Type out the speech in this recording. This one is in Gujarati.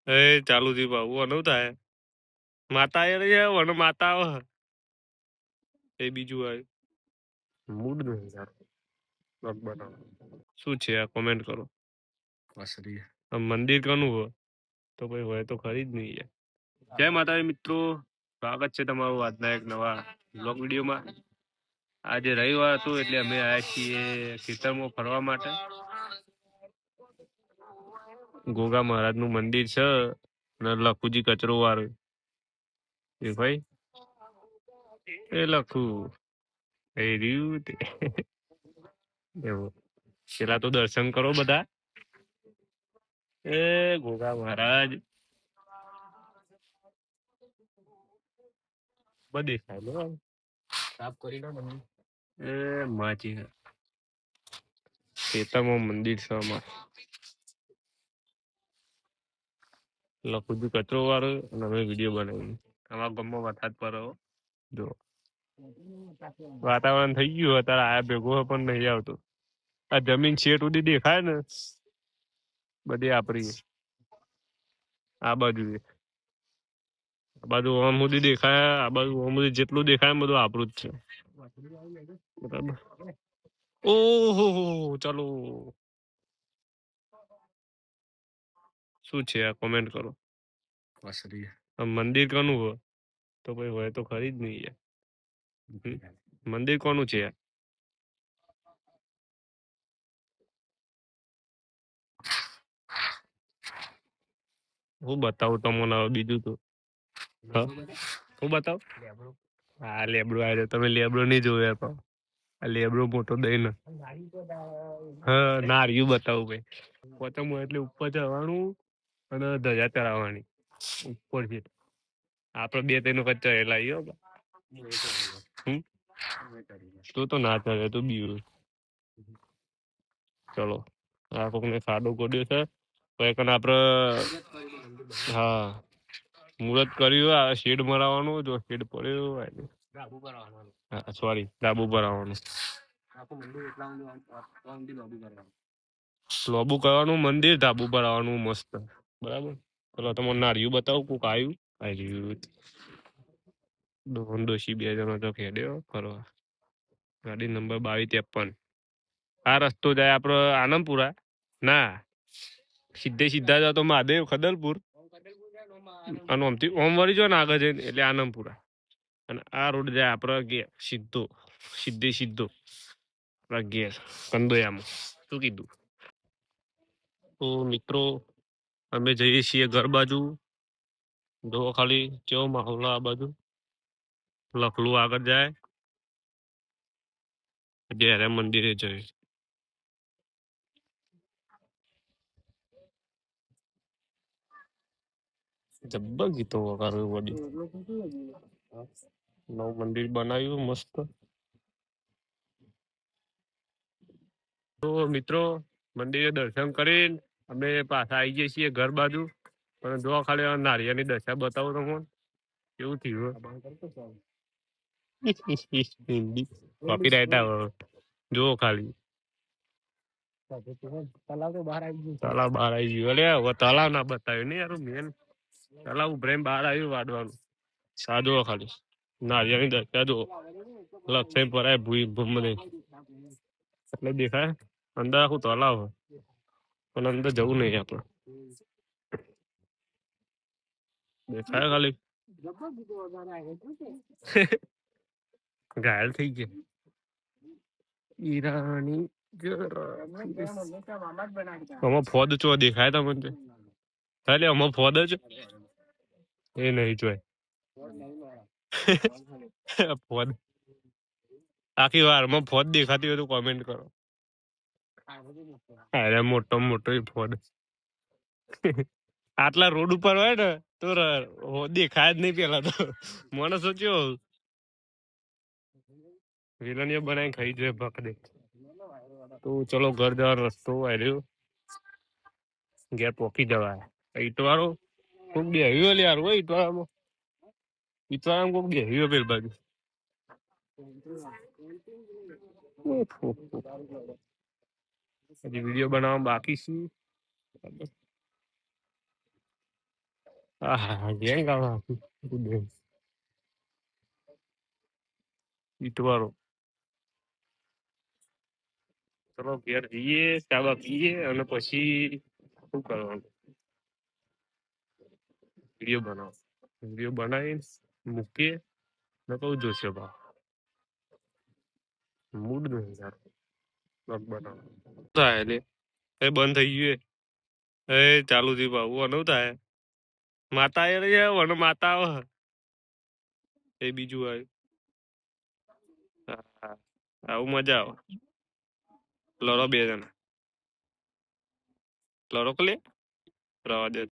એ ચાલુ થી બાબુ અનુ થાય માતા એ રહી વન માતા આવે એ બીજું આવ્યું મૂડ નહીં યાર બ્લોગ બનાવો શું છે આ કોમેન્ટ કરો આ મંદિર કનું હોય તો ભાઈ હોય તો ખરી જ નહીં યાર જય માતાજી મિત્રો સ્વાગત છે તમારું આજના એક નવા બ્લોગ વિડીયોમાં આજે રવિવાર હતું એટલે અમે આવ્યા છીએ ખેતરમાં ફરવા માટે ગોગા મહારાજ નું મંદિર છે અને લખુજી કચરો વાળું એ ભાઈ એ લખું એ રહ્યું તે એવું પેલા તો દર્શન કરો બધા એ ગોગા મહારાજ બધી ખાય સાફ કરી લો એ માજી ખેતરમાં મંદિર છે અમારે લખુજી કચરો વાળો અને અમે વિડીયો બનાવી અમારા ગામમાં વરસાદ પર જો વાતાવરણ થઈ ગયું અત્યારે આયા ભેગો પણ નહીં આવતો આ જમીન શેઠ સુધી દેખાય ને બધી આપડી આ બાજુ આ બાજુ ઓમ સુધી દેખાય આ બાજુ ઓમ સુધી જેટલું દેખાય બધું આપણું જ છે બરાબર ઓહો ચાલો શું છે આ કોમેન્ટ કરો આ મંદિર કોનું હોય તો ભાઈ હોય તો ખરી જ નહીં યાર મંદિર કોનું છે યાર હું બતાવું તમને હવે બીજું તો હા હું બતાવ હા લેબડો આવ્યો તમે લેબડો નહીં જોયો પણ આ લેબડો મોટો દઈ ને હા નારિયું બતાવું ભાઈ પતંગ એટલે ઉપર ચડવાનું અને ધજા ચડાવવાની ઉપર છે આપડે બે ત્રણ વખત ચડેલા આવ્યો તો ના ચડે તો બીવું ચલો આ કોક ને ખાડો ગોડ્યો છે પણ આપડે હા મુહૂર્ત કર્યું આ શેડ મરાવવાનું જો શેડ પડ્યો હા સોરી ડાબુ પર આવવાનું લોબુ કરવાનું મંદિર ધાબુ પર આવવાનું મસ્ત બરાબર પેલો તમારે નારિયું બતાવું કોક આવ્યું ડોશી બે જણા તો ખેડ્યો ફરવા ગાડી નંબર 2253 આ રસ્તો જાય આપડે આનંદપુરા ના સીધે સીધા જાવ તો મહાદેવ ખદલપુર અને ઓમથી ઓમ વળી જો ને આગળ જઈને એટલે આનંદપુરા અને આ રોડ જાય આપડે ઘેર સીધો આપડા ઘેર કંદોયામાં શું કીધું તો મિત્રો અમે જઈએ છીએ ઘર બાજુ જો ખાલી કેવો માહોલ આ બાજુ લખલું આગળ જાય જયારે મંદિરે જઈએ જબ્બર ગીતો વગાડ્યું વડી નવું મંદિર બનાવ્યું મસ્ત તો મિત્રો મંદિરે દર્શન કરીને અમે પાછા આવી જઈએ છીએ ઘર બાજુ પણ જો ખાલી નારિયેળની દશા બતાવો તમને કેવું થયું હિન્દી કોપીરાઈટ આવે જો ખાલી તલાવ બહાર આવી ગયું અરે હવે તલાવ ના બતાવ્યું ને યાર મેન તલાવ પ્રેમ બહાર આવ્યું વાડવાનું સાદો ખાલી નારિયેળની દશા જો લક્ષણ પરાય ભૂઈ ભૂમ એટલે દેખાય અંદર આખું તલાવ પણ અંદર જવું નહીં આપડે દેખાય ખાલી ઘાયલ થઈ ગયા ઈરાની આમાં ફોદ ચો દેખાય તમને એટલે આમાં ફોદ જ એ નહીં જોય ફોદ આખી વારમાં ફોદ દેખાતી હોય તો કોમેન્ટ કરો અરે મોટો મોટો ફોડ આટલા રોડ ઉપર હોય ને તો દેખાય જ નહીં પેલા તો મને સોચ્યો વિલનીય બનાવી ખાઈ જોઈએ ભક દે તો ચલો ઘર જવાનો રસ્તો આવ્યો ઘેર પોકી જવાય ઈટવાળો કોક બેહ્યું યાર હોય ઈટવાળામાં કોક બેહ્યું પેલ બાજુ હજી વિડીયો બનાવવા બાકી છે આહા ગેંગ આવે ઈટવાળો. ચલો ઘેર જઈએ ચાબા પીએ અને પછી શું કરવાનું વિડીયો બનાવો. વિડીયો બનાવી મૂકીએ ને કહું જોશે ભાવ મૂડ નહીં યાર બ્લોગ બનાવો થાય એટલે એ બંધ થઈ ગયું એ ચાલુ થયું ભાવ અનવ થાય માતા એ રહી વન માતા આવે એ બીજું આવ્યું હા આવું મજા આવે લડો બે જણા લડો કે લે રવા દે